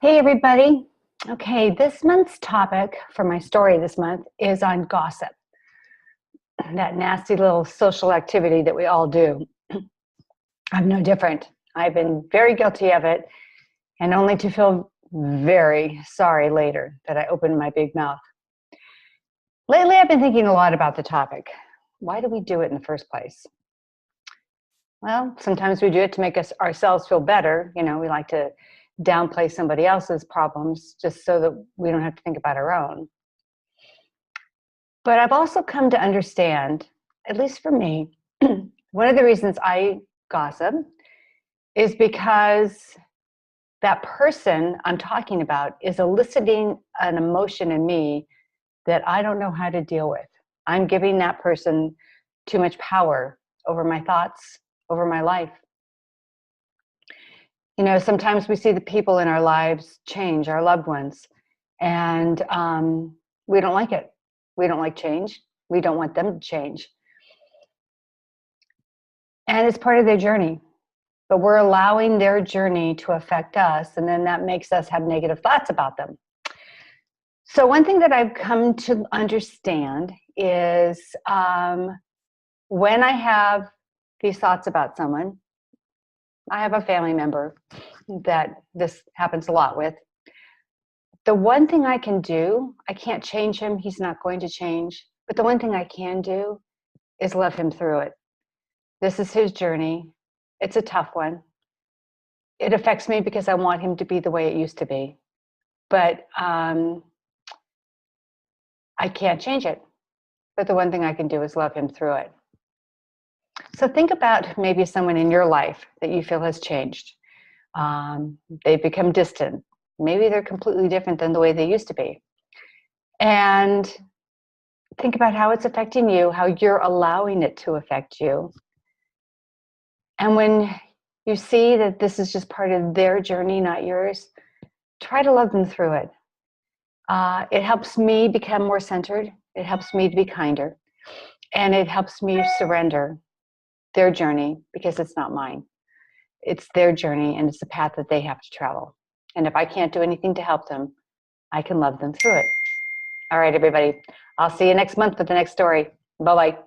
Hey, everybody. Okay, this month's topic for my story this month is on gossip, that nasty little social activity that we all do. I'm no different. I've been very guilty of it, and only to feel very sorry later that I opened my big mouth. Lately, I've been thinking a lot about the topic. Why do we do it in the first place? Well, sometimes we do it to make ourselves feel better. We like to downplay somebody else's problems just so that we don't have to think about our own. But I've also come to understand, at least for me, one of the reasons I gossip is because that person I'm talking about is eliciting an emotion in me that I don't know how to deal with. I'm giving that person too much power over my thoughts, over my life. Sometimes we see the people in our lives change, our loved ones, and we don't like it. We don't like change. We don't want them to change. And it's part of their journey. But we're allowing their journey to affect us, and then that makes us have negative thoughts about them. So one thing that I've come to understand is when I have these thoughts about someone, I have a family member that this happens a lot with. The one thing I can do, I can't change him, he's not going to change, but the one thing I can do is love him through it. This is his journey. It's a tough one. It affects me because I want him to be the way it used to be. But I can't change it. But the one thing I can do is love him through it. So think about maybe someone in your life that you feel has changed. They've become distant. Maybe they're completely different than the way they used to be. And think about how it's affecting you, how you're allowing it to affect you. And when you see that this is just part of their journey, not yours, try to love them through it. It helps me become more centered. It helps me to be kinder. And it helps me surrender their journey because it's not mine. It's their journey and it's the path that they have to travel. And if I can't do anything to help them, I can love them through it. All right, everybody. I'll see you next month with the next story. Bye-bye.